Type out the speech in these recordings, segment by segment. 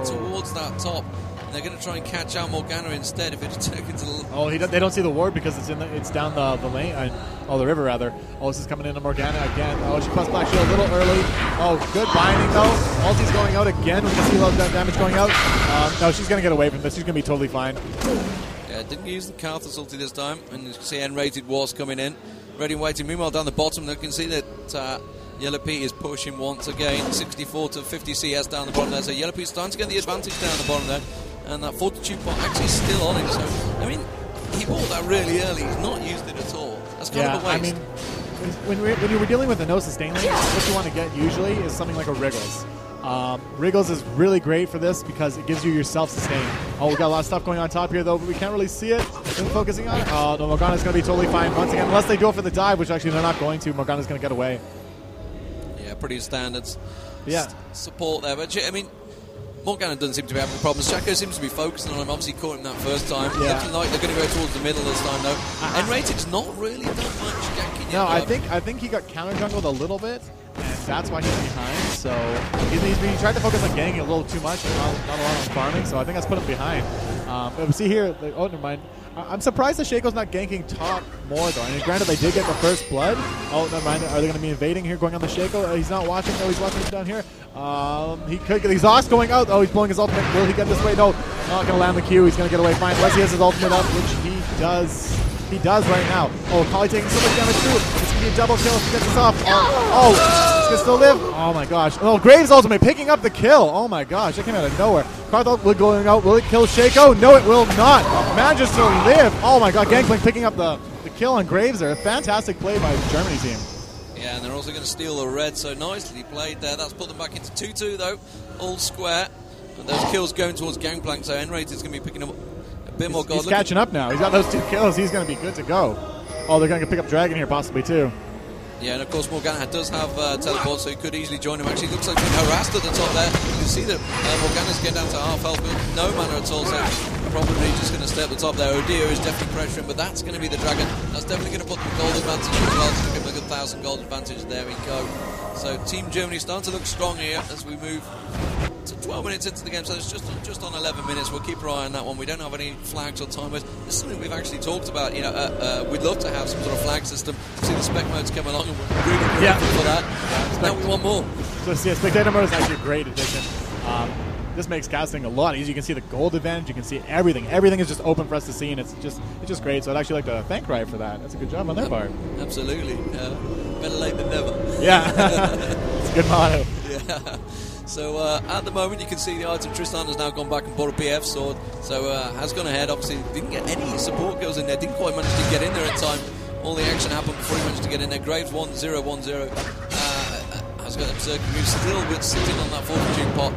towards that top. And they're going to try and catch out Morgana instead if it's taken to the... Oh, they don't see the ward because it's down the lane, the river rather. Oh, this is coming into Morgana again. Oh, she plus Black Shield a little early. Oh, good binding though. Ulti's going out again. We can see a lot of damage going out. No, she's going to get away from this. She's going to be totally fine. Yeah, didn't use the Karthus ulti this time. And you can see N-rated was coming in. Ready and waiting. Meanwhile, down the bottom, you can see that... Yellow Pete is pushing once again, 64 to 50 CS down the bottom there. So Yellow Pete's starting to get the advantage down the bottom there. And that Fortitude pot actually still on him. So, I mean, he bought that really early. He's not used it at all. That's kind of a waste. I mean, when you were dealing with a no sustain lane, what you want to get usually is something like a Wriggles. Wriggles is really great for this because it gives you your self-sustain. Oh, we got a lot of stuff going on top here, though, but we can't really see it. We're focusing on it. Oh, no, Morgana's going to be totally fine once again, unless they go for the dive, which actually they're not going to. Morgana's going to get away. Pretty standards. Yeah. Support there. But, I mean, Morgana doesn't seem to be having problems. Shaco seems to be focusing on him. Obviously caught him that first time. Yeah. Looking like they're going to go towards the middle this time, though. N-rated's not really done much ganking. No, I think he got counter-jungled a little bit, and that's why he's behind. So he tried to focus on ganking a little too much, and not a lot on farming, so I think that's put him behind. But see here, oh, never mind. I'm surprised that Shaco's not ganking top more, though. I mean, granted, they did get the first blood. Oh, never mind. Are they going to be invading here, going on the Shaco? He's not watching. No, he's watching down here. He could get exhaust going out. Oh, he's blowing his ultimate. Will he get this way? No, not going to land the Q. He's going to get away fine. Unless he has his ultimate up, which he does. He does right now. Oh, Kali taking so much damage too. It's going to be a double kill if he gets this off. Oh, he's going to still live. Oh my gosh. Oh, Graves ultimate picking up the kill. Oh my gosh, that came out of nowhere. Karthus will going out. Will it kill Shaco? No, it will not. Manages to live. Oh my god, Gangplank picking up the kill on Graves there. A fantastic play by the Germany team. Yeah, and they're also going to steal the red, so nicely played there. That's put them back into 2-2 though. All square. But those kills going towards Gangplank, so N-rated's going to be picking up a bit more gold. He's catching up now. He's got those 2 kills. He's going to be good to go. Oh, they're going to pick up Dragon here possibly too. Yeah, and of course Morgana does have teleport, so he could easily join him. Actually, looks like being harassed at the top there. You can see that Morgana's getting down to half health, but no mana at all, so probably just going to stay at the top there. Odio is definitely pressuring, but that's going to be the Dragon. That's definitely going to put the gold advantage as well. It's going to give them a good 1,000 gold advantage. There we go. So Team Germany starting to look strong here as we move to 12 minutes into the game, so it's just on 11 minutes. We'll keep our eye on that one. We don't have any flags or timers. This is something we've actually talked about. You know, we'd love to have some sort of flag system. See the spec modes come along, and we're really looking for that. Now we want more. So yeah, spectator mode is actually a great addition. This makes casting a lot easier. You can see the gold advantage. You can see everything. Everything is just open for us to see, and it's just great. So I'd actually like to thank Riot for that. That's a good job on their part. Absolutely. Better late than never. Yeah, it's a good motto. Yeah. So at the moment you can see the item. Tristan has now gone back and bought a BF sword, so has gone ahead. Obviously didn't get any support kills in there, didn't quite manage to get in there in time. All the action happened before he managed to get in there. Graves 1-0, 1-0. Has got Berserker move still with sitting on that Fortitude pot.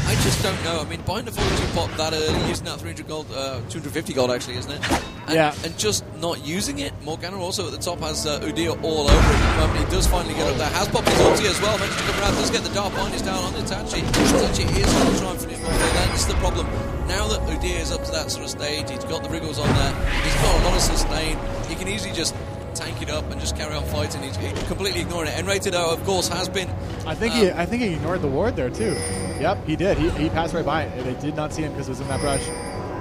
I just don't know. I mean, buying the Fortitude pot that early, using that 300 gold, 250 gold actually, isn't it? And just not using it. Morgana also at the top has Udyr all over it at the moment. He does finally get up there. Has popped his ulti as well. Managed to come around. Does get the dark bind. He's down on Itachi. Itachi is going to try and finish off there. Then this is the problem. Now that Udyr is up to that sort of stage, he's got the Wriggles on there. He's got a lot of sustain. He can easily just tank it up and just carry on fighting. He's completely ignoring it. N-rated, of course, has been. I think he ignored the ward there too. Yep, he did. He passed right by it. They did not see him because it was in that brush.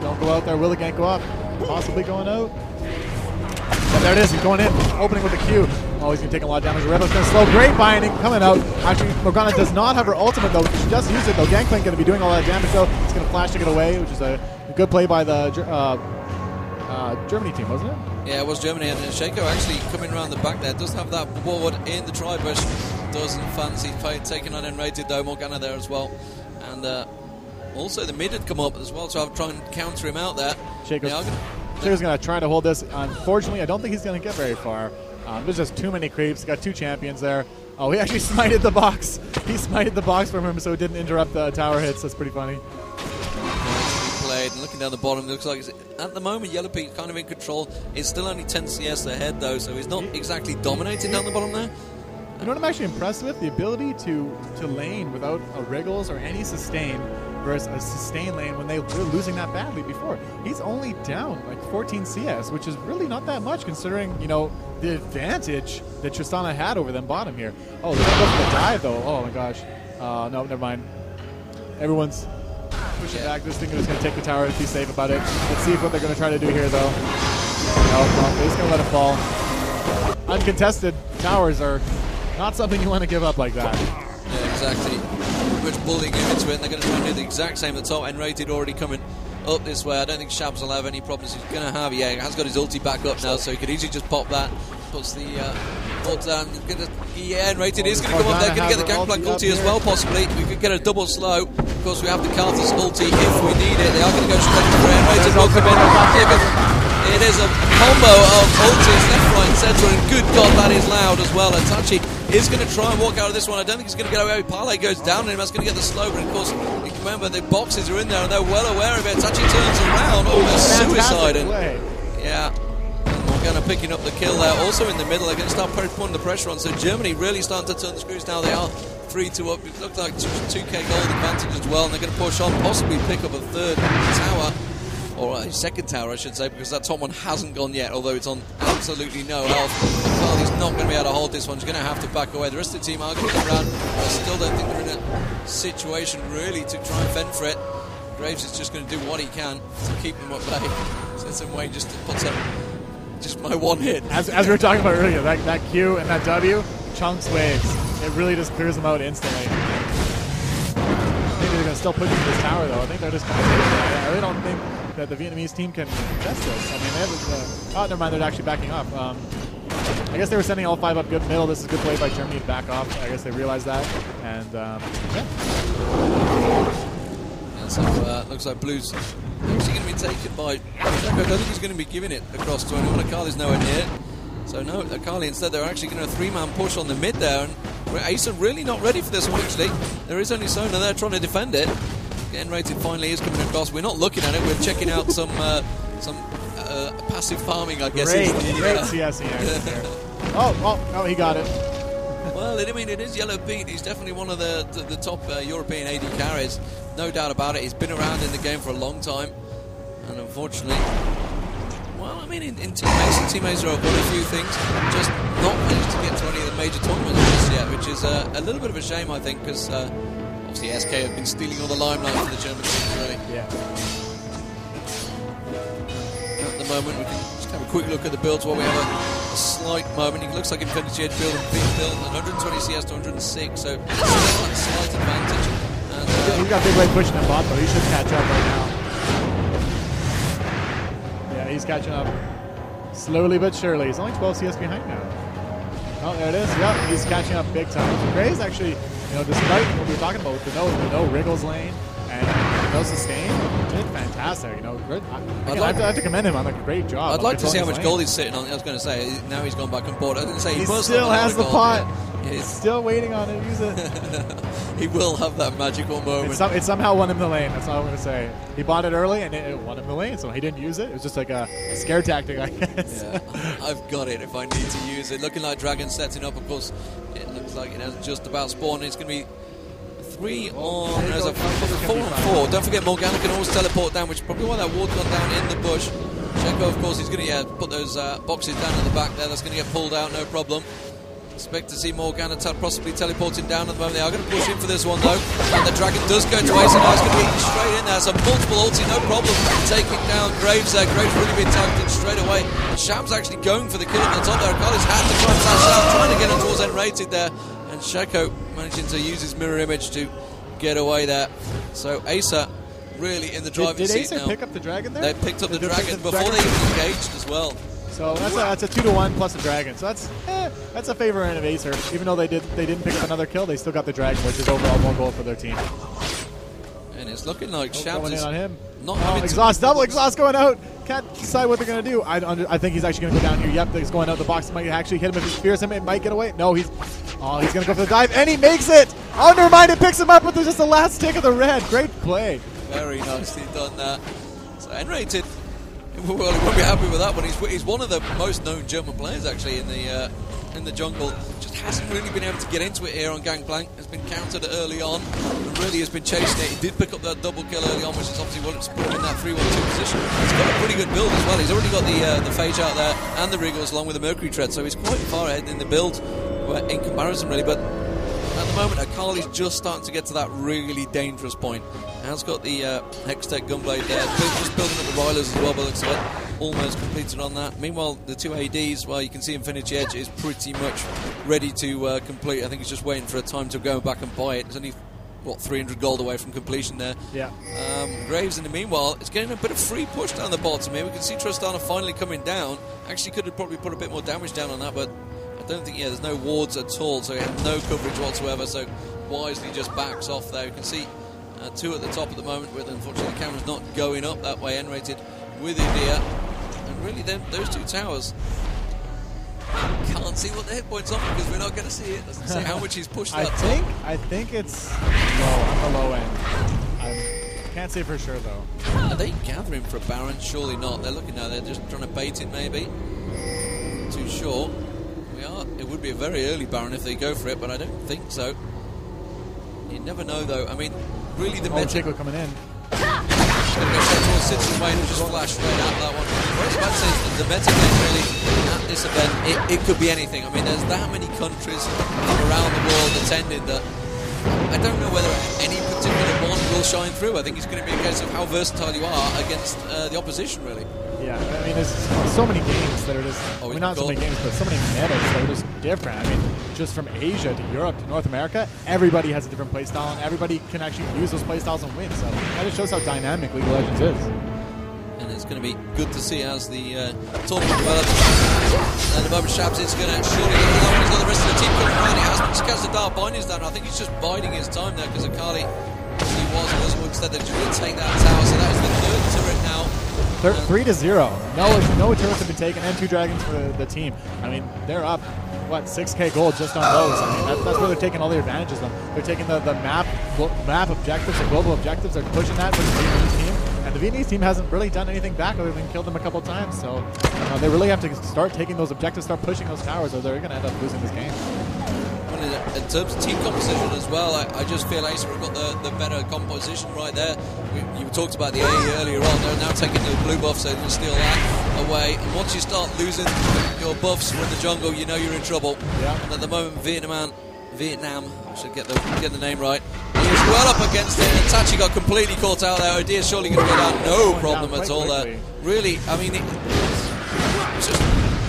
Don't go out there. Will the gank go up? Possibly going out. But there it is. He's going in, opening with the Q. Oh, he's going to take a lot of damage. Rebel's going to slow. Great binding coming out. Actually, Morgana does not have her ultimate though. She just used it though. Gangplank going to be doing all that damage though. He's going to flash to get away, which is a good play by the Germany team, wasn't it? Yeah, it was Germany, and Shaco actually coming around the back there. Does have that ward in the tri-bush. Doesn't fancy taking on N-rated though. Morgana there as well. And also the mid had come up as well, so I'll try and counter him out there. Shaco's going to try to hold this. Unfortunately, I don't think he's going to get very far. There's just too many creeps. He's got 2 champions there. Oh, he actually smited the box. He smited the box from him, so it didn't interrupt the tower hits. That's pretty funny. Played, and looking down the bottom, it looks like at the moment Yellow Pete kind of in control. It's still only 10 CS ahead though, so he's not exactly dominating down the bottom there. You know what I'm actually impressed with? The ability to lane without a Wriggles or any sustain versus a sustain lane when they were losing that badly before. He's only down like 14 CS, which is really not that much considering, you know, the advantage that Tristana had over them bottom here. Oh, they're going to go for the dive though. Oh my gosh. No, never mind. Everyone's pushing back. This thing is going to take the tower and be safe about it. Let's see what they're going to try to do here, though. No, they're just going to let it fall. Uncontested towers are not something you want to give up like that. Yeah, exactly. Pretty much bullying him into it, and they're going to try and do the exact same at the top. N-rated already coming up this way. I don't think Shabs will have any problems. He's going to have, yeah, he has got his ulti back up now, so he could easily just pop that. Puts the ult down. Yeah, N-rated is going to come up there. Going to get the Gangplank ulti as well, possibly. We could get a double slow. Of course, we have the Carter's ulti if we need it. They are going to go straight for N-rated. Will come in. It is a combo of ultis left, right, and centre, and good God, that is loud as well. Itachi is going to try and walk out of this one. I don't think he's going to get away. Parlay goes down on him. That's going to get the slow, but of course, you can remember the boxes are in there, and they're well aware of it. Itachi turns around, almost suicide. Yeah. Morgana picking up the kill there. Also in the middle, they're going to start putting the pressure on. So Germany really starting to turn the screws now. They are 3-2 up. It looks like 2k gold advantage as well, and they're going to push on, possibly pick up a third tower. Or a second tower, I should say, because that top one hasn't gone yet, although it's on absolutely no health. Carly's not going to be able to hold this one. He's going to have to back away. The rest of the team are going to come around. I still don't think they're in a situation really to try and fend for it. Graves is just going to do what he can to keep them at bay. So in some way, just puts up just my one hit. As we were talking about earlier, that Q and that W, chunks waves. It really just clears them out instantly. I think they're going to still push into this tower, though. I think they're just going to take it. I really don't think that the Vietnamese team can contest this. I mean, they have oh, never mind, they're actually backing up. I guess they were sending all 5 up good middle. This is a good play by Germany to back off. I guess they realized that. And, yeah. So, looks like Blue's actually going to be taken by Shako. I don't think he's going to be giving it across to anyone. Akali's nowhere near. So, no, Akali instead, they're actually going to 3-man push on the mid there. And Acer really not ready for this one, actually. There is only Sona there trying to defend it. N-rated finally is coming across. We're not looking at it. We're checking out some passive farming, I guess. Great CSing here. Oh, he got it. Well, I mean, it is Yellow Pete. He's definitely one of the top European AD carries. No doubt about it. He's been around in the game for a long time. And unfortunately, well, I mean, in teammates are up on a few things. Just not managed to get to any of the major tournaments just yet, which is a little bit of a shame, I think, because obviously SK have been stealing all the limelight for the German team, really. Yeah. At the moment, we can just have a quick look at the builds while we have a slight moment. It looks like Infinity Edge build and big build, 120 CS to 106, so a slight advantage. And, he's got Big Wave pushing him bot, though. He should catch up right now. Yeah, he's catching up slowly but surely. He's only 12 CS behind now. Oh, there it is. Yep, he's catching up big time. So Gray's actually, you know, despite what we were talking about with the no wriggles lane and no sustain, did fantastic. You know, good. I have to commend him on a great job. I'd like to see how much gold he's sitting on. I was going to say, now he's gone back on board. I didn't say he still has the pot. Yeah. He's still waiting on it to use it. He will have that magical moment. It somehow won him the lane. That's all I'm going to say. He bought it early and it won him the lane, so he didn't use it. It was just like a scare tactic, I guess. Yeah, I've got it if I need to use it. Looking like Dragon setting up, of course. It looks like it has just about spawned. It's going to be 3 on. There's a 4 on 4. Don't forget, Morgana can always teleport down, which is probably why that ward's gone down in the bush. Sheko, of course, he's going to put those boxes down in the back there. That's going to get pulled out, no problem. Expect to see Morgana possibly teleporting down at the moment. They are going to push in for this one, though. And the Dragon does go to Acer. Now it's going to be straight in there. So multiple ulti, no problem. Taking down Graves there. Graves really been targeted straight away. Sham's actually going for the kill at the top there. Akali's had to try and flash out, trying to get him towards N-rated there. And Sheko managing to use his mirror image to get away there. So Acer really in the driving seat now. Did Acer pick up the Dragon there? They picked up the Dragon before they even engaged as well. So that's a 2-1 plus a Dragon. So that's a favor in of Acer. Even though they didn't pick up another kill, they still got the Dragon, which is overall more gold for their team. And it's looking like Shams is on him. Not having exhaust, double exhaust going out. Can't decide what they're going to do. I think he's actually going to go down here. Yep, he's going out. The box might actually hit him if he spears him. It might get away. No, he's going to go for the dive, and he makes it. Undermine it, picks him up, but there's just the last tick of the red. Great play. Very nicely done that. So N-rated. Well, he won't be happy with that one. He's one of the most known German players actually in the jungle. Just hasn't really been able to get into it here on Gangplank. Has been countered early on and really has been chasing it. He did pick up that double kill early on, which is obviously what it's put him in that 3-1-2 position. He's got a pretty good build as well. He's already got the phage out there and the wriggles along with the Mercury tread, so he's quite far ahead in the build in comparison really. But at the the moment, Akali's just starting to get to that really dangerous point. Has got the Hextech Gunblade there. Just building up the Rylers as well, but looks like almost completed on that. Meanwhile, the two ADs, well, you can see Infinity Edge is pretty much ready to complete. I think he's just waiting for a time to go back and buy it. It's only, what, 300 gold away from completion there. Yeah. Graves, in the meanwhile, is getting a bit of free push down the bottom here. We can see Tristana finally coming down. Actually, could have probably put a bit more damage down on that, but I don't think, there's no wards at all, so he had no coverage whatsoever, so wisely just backs off there. You can see two at the top at the moment, with unfortunately the camera's not going up that way, N-rated with India. And really, those two towers, can't see what the hit points are because we're not going to see it. Doesn't say how much he's pushed that top. I think it's low, on the low end. I can't say for sure, though. Are they gathering for a Baron? Surely not. They're looking now, they're just trying to bait it maybe. Not too sure. It would be a very early Baron if they go for it, but I don't think so. You never know, though. I mean, really, the meta... Chico coming in. Just going to go straight towards Citizen Wayne and just flash straight out that one. What I was about to say is that the meta game, really, at this event, it could be anything. I mean, there's that many countries from around the world attending that I don't know whether any particular one will shine through. I think it's going to be a case of how versatile you are against the opposition, really. Yeah, I mean, there's so many games that are just, not so many games, but so many metas that are just different. I mean, just from Asia to Europe to North America, everybody has a different playstyle, and everybody can actually use those playstyles and win. So that just shows how dynamic League of Legends is. And it's going to be good to see as the tournament develops. And the moment Shabs is going to surely get it along. He's got the rest of the team coming around. He has managed to catch the dark bindings down. I think he's just biding his time there because Akali, he was instead they're just going to take that tower. So that is the third turret now. 3-0. No turrets have been taken, and 2 dragons for the team. I mean, they're up, what, 6k gold just on those. I mean, that's where they're taking all the advantages of them. They're taking the map objectives, the global objectives. They're pushing that for the Vietnamese team. And the Vietnamese team hasn't really done anything back other than killed them a couple times. So they really have to start taking those objectives, start pushing those towers, or they're going to end up losing this game. In terms of team composition as well, I just feel Acer have got the better composition right there. You talked about the AE earlier on. They're now taking the blue buff, so they can steal that away. And once you start losing your buffs from the jungle, you know you're in trouble. Yeah. And at the moment, Vietnam, I should get the name right. He was well up against it, and Tachi got completely caught out there. Odia's surely going to go down, no problem at all there. Really, I mean, it's just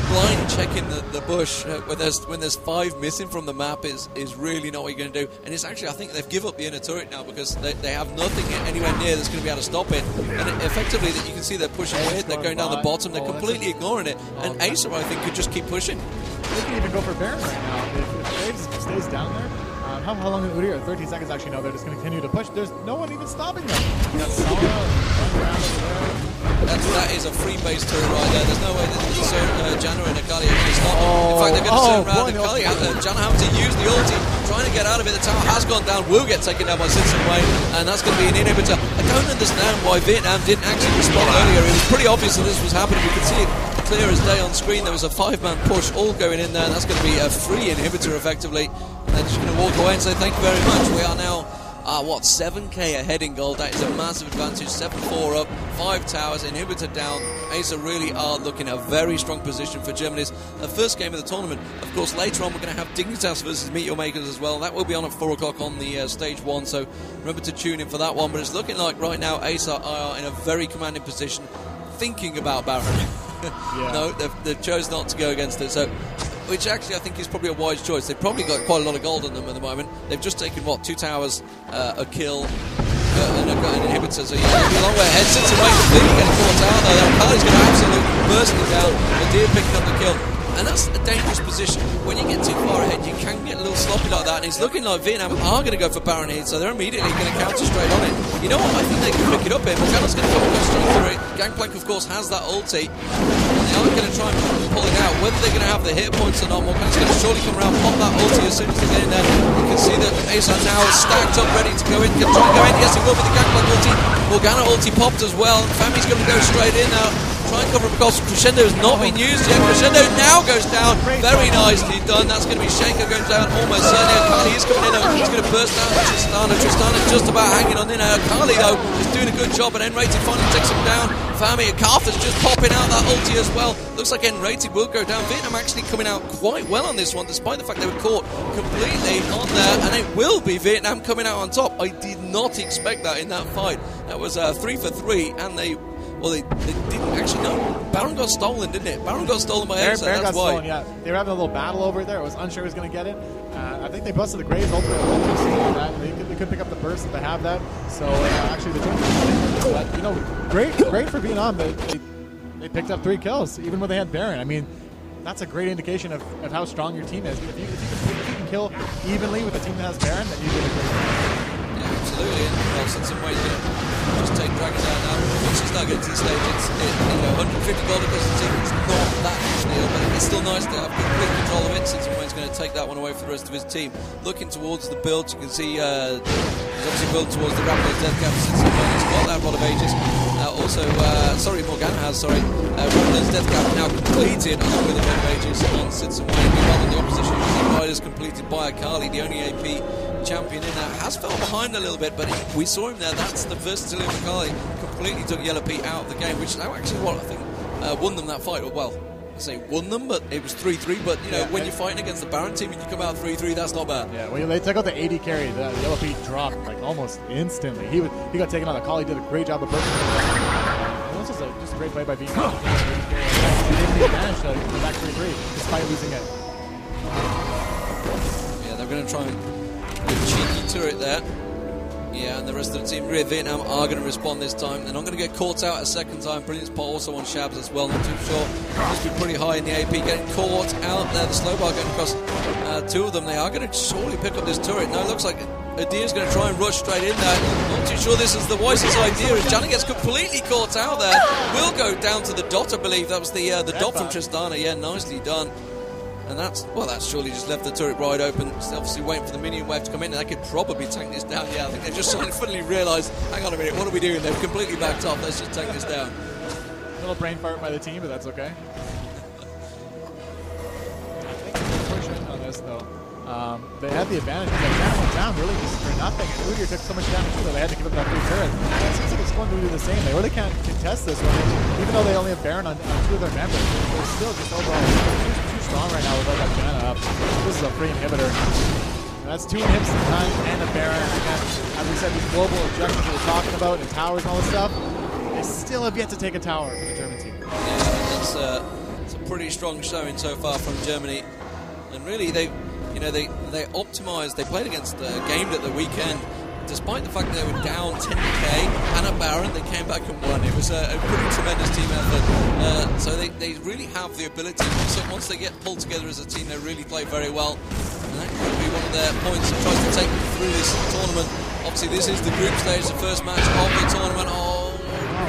blind checking the bush when there's 5 missing from the map is really not what you're going to do. And it's actually, I think they've given up the inner turret now because they have nothing anywhere near that's going to be able to stop it. And effectively, that you can see they're pushing mid, they're going down the bottom, they're completely ignoring it. And Acer, I think, could just keep pushing. They can even go for Baron right now. If Graves stays down there, how long is it? 13 seconds actually. No, they're just going to continue to push. There's no one even stopping them. You got Sala around over there. That is a free base turret right there. There's no way that Janna and Akali are going to stop them. In fact, they're going to turn around Akali. Janna having to use the ulti, trying to get out of it. The tower has gone down, will get taken down by Citizen Wayne, and that's going to be an inhibitor. I don't understand why Vietnam didn't actually respond earlier. It was pretty obvious that this was happening. We could see it clear as day on screen. There was a 5-man push all going in there, and that's going to be a free inhibitor effectively. They're just going to walk away and say thank you very much. We are now, 7k ahead in gold. That is a massive advantage. 7-4 up, 5 towers, inhibitor down. Acer really are looking at a very strong position for Germany's first game of the tournament. Of course, later on we're going to have Dignitas versus Meet Your Makers as well. That will be on at 4 o'clock on the stage 1, so remember to tune in for that one. But it's looking like right now Acer are in a very commanding position, thinking about Baron. Yeah. No, they've chose not to go against it. So, which actually I think is probably a wise choice. They've probably got quite a lot of gold on them at the moment. They've just taken, 2 towers, a kill, and an inhibitor. So yeah, they'll be a long way ahead. Citizen Wayne completely getting caught out there. Kali's going to absolutely burst it down. Adir picking up the kill. And that's a dangerous position. When you get too far ahead, you can get a little sloppy like that. And it's looking like Vietnam are going to go for Baron here, so they're immediately going to counter straight on it. You know what? I think they can pick it up here. Morgana's going to go straight through it. Gangplank, of course, has that ulti. They are going to try and pull it out. Whether they're going to have the hit points or not, Morgana's going to surely come around, pop that ulti as soon as they get in there. You can see that Acer now is stacked up, ready to go in. Can try and go in. Yes, he will with the Gangplank ulti. Morgana ulti popped as well. Fami's going to go straight in now. try and cover him across. Crescendo has not been used yet. Crescendo now goes down. Very nicely done. That's going to be Shaker going down almost certainly. Akali is coming in. He's going to burst down Tristana. Tristana's just about hanging on in. Akali, though, is doing a good job, and N-Rated finally takes him down. Fami and Carthus just popping out that ulti as well. Looks like N-Rated will go down. Vietnam actually coming out quite well on this one, despite the fact they were caught completely on there, and it will be Vietnam coming out on top. I did not expect that in that fight. That was 3 for 3, and they didn't actually know. Baron got stolen, didn't it? Baron got stolen by Acer, that's why. Stolen, yeah. They were having a little battle over there. I was unsure who was going to get it. I think they busted the Graves ultimate. They could pick up the burst if they have that. So actually, the team, but you know, great for Vietnam. They picked up 3 kills, even when they had Baron. I mean, that's a great indication of how strong your team is. If you can kill evenly with a team that has Baron, then you did a great job. Yeah, absolutely. And also in some ways, just take Dragon down now. Once you start getting to the stage, it's 150 gold across the team. It's not that big a deal, but it's still nice to have complete control of it. Since Wayne's going to take that one away for the rest of his team. Looking towards the build, you can see he's obviously built towards the Rapper's Death Cap. Since Wayne's got that rod of ages. Morgana has, Rapper's Death Cap now completed along with the rod of ages on Citizen Wayne. Meanwhile, in the opposition, Riders completed by Akali, the only AP champion in there. Has fell behind a little bit, but we saw him there. That's the versatility of Akali. Completely took Yellow Pete out of the game, which now actually what I think won them that fight. Well, I say won them, but it was 3-3. But you know, when you're fighting against the Baron team and you come out 3-3, that's not bad. Yeah, when they took out the 80 carry, the Yellow Pete dropped like almost instantly. He got taken out. Akali did a great job of breaking it. It was just a great play by Vietnam. He didn't even manage to go back 3-3 despite losing it. Yeah, they're going to try and get a cheeky turret there. Yeah, and the rest of the team, Vietnam, are going to respond this time. They're not going to get caught out a second time. Brilliant spot also on Shabs as well, not too sure. Must be pretty high in the AP, getting caught out there. The slow bar going across 2 of them. They are going to surely pick up this turret. No, it looks like Adir's going to try and rush straight in there. Not too sure this is the wisest idea, as Johnny gets completely caught out there. Will go down to the dot, I believe. That was the dot from Tristana. Yeah, nicely done. And that's surely just left the turret wide open. Still obviously waiting for the minion wave to come in, and they could probably tank this down. Yeah, I think they just suddenly realised, hang on a minute, what are we doing? They've completely backed off. Let's just tank this down. A little brain fart by the team, but that's okay. I think they're pushing on this, though. They had the advantage because they went down really just for nothing. And Udyr took so much damage that they had to give up that free turret. And it seems like it's going to do the same. They really can't contest this one, even though they only have Baron on 2 of their members. They're still just overall too strong right now with all that mana up. This is a free inhibitor. And that's 2 inhibs in time and a Baron. Again, as we said, these global objectives we're talking about and towers and all this stuff, they still have yet to take a tower for the German team. Yeah, it's a pretty strong showing so far from Germany. And really, they optimised. They played against Gamed at the weekend. Despite the fact that they were down 10k and a Baron, they came back and won. It was a pretty tremendous team effort. So they really have the ability. So once they get pulled together as a team, they really play very well. And that could be one of their points that tries to take them through this tournament. Obviously, this is the group stage, the first match of the tournament. Oh,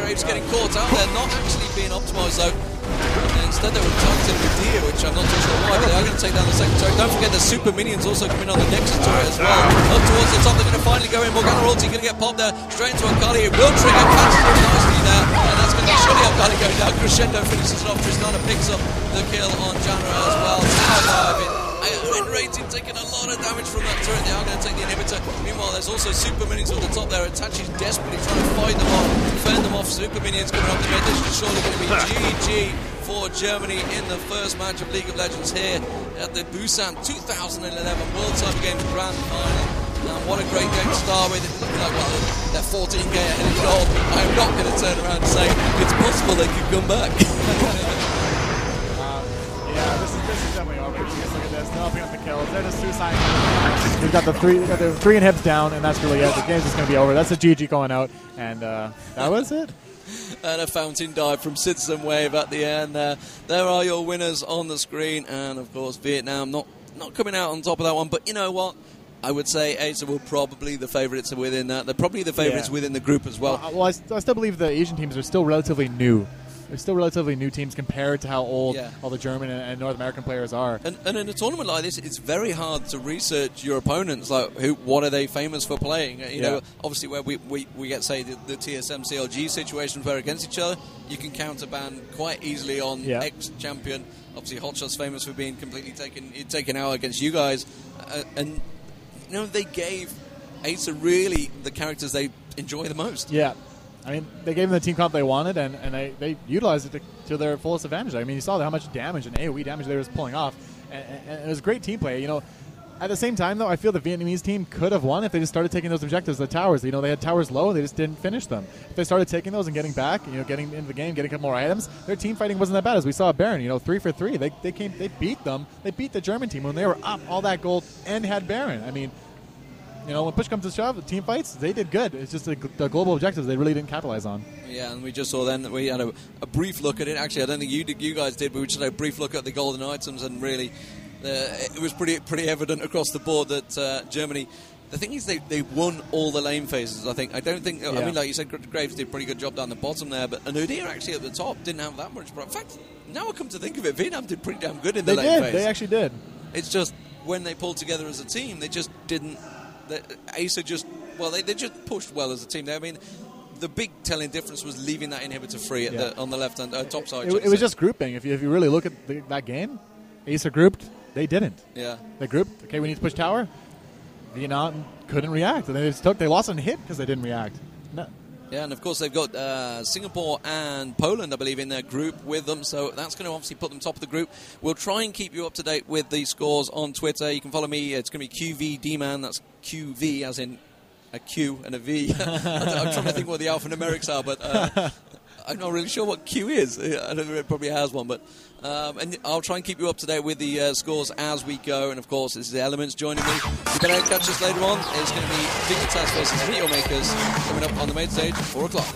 Graves getting caught out there, not actually being optimised though. And instead they were targeting Adir, which I'm not too sure why, but they are going to take down the second turret. Don't forget the super minions also coming on the next turret as well. Up towards the top, they're going to finally go in. Morgana ulti going to get popped there, straight into Akali. It will trigger, catches him nicely there, and that's going to be surely Akali going down. Crescendo finishes it off. Tristana picks up the kill on Janra as well. Tower diving. N-Rated taking a lot of damage from that turret. They are going to take the inhibitor. Meanwhile, there's also super minions on the top there. Itachi's desperately trying to fight them off, defend them off. Super minions coming up the mid. This is surely going to be GG for Germany in the first match of League of Legends here at the Busan 2011 World Cyber Games Grand Final. And what a great game to start with. It looks like they're 14k ahead of goal. I'm not going to turn around and say it's possible they could come back. Yeah, this is definitely over. You guys look at this. They're helping up the kills. They're just suicide. We've got the three inhibs down, and that's really it. The game's just going to be over. That's a GG going out, and that was it. And a fountain dive from Citizen Wave at the end there. There are your winners on the screen, and of course Vietnam not coming out on top of that one. But you know what? I would say Acer will probably the favourites within that. They're probably the favourites within the group as well. Well, I still believe the Asian teams are still relatively new they're still relatively new teams compared to how old all the German and North American players are. And in a tournament like this, it's very hard to research your opponents. Like, what are they famous for playing? You know, obviously where we get, say, the TSM CLG situations where against each other, you can counterban quite easily on ex-champion. Obviously, Hotshot's famous for being completely taken out against you guys. And, you know, they gave Acer really the characters they enjoy the most. Yeah. I mean, they gave them the team comp they wanted, and they utilized it to their fullest advantage. I mean, you saw how much damage and AoE damage they were pulling off, and it was great team play. You know, at the same time, though, I feel the Vietnamese team could have won if they just started taking those objectives, the towers. You know, they had towers low, and they just didn't finish them. If they started taking those and getting back, you know, getting into the game, getting a couple more items, their team fighting wasn't that bad. As we saw at Baron, you know, 3 for 3. They beat them. They beat the German team when they were up all that gold and had Baron. I mean, you know, when push comes to shove, the team fights, they did good. It's just the global objectives they really didn't capitalize on. Yeah, and we just saw then that we had a brief look at it. Actually, I don't think you guys did, but we just had a brief look at the golden items, and really it was pretty evident across the board that Germany... The thing is, they won all the lane phases, I think. I don't think... I mean, like you said, Graves did a pretty good job down the bottom there, but Anudia actually at the top didn't have that much. But in fact, now I come to think of it, Vietnam did pretty damn good in the lane phase. They actually did. It's just, when they pulled together as a team, they just didn't... Acer just... Well, they just pushed well as a team. I mean, the big telling difference was leaving that inhibitor free at on the left-hand top side. It was just grouping. If you really look at that game, Acer grouped. They didn't. Yeah. They grouped. Okay, we need to push tower. Vietnam couldn't react. And they lost on hit because they didn't react. No. Yeah, and of course they've got Singapore and Poland, I believe, in their group with them, so that's going to obviously put them top of the group. We'll try and keep you up to date with the scores on Twitter. You can follow me. It's going to be QVDman. That's QV as in a Q and a V. I'm trying to think what the alphanumerics are, but I'm not really sure what Q is. I don't know, it probably has one, but and I'll try and keep you up to date with the scores as we go. And of course, this is the Elements joining me. You better catch us later on. It's going to be Dignitas versus Videomakers coming up on the main stage at 4 o'clock.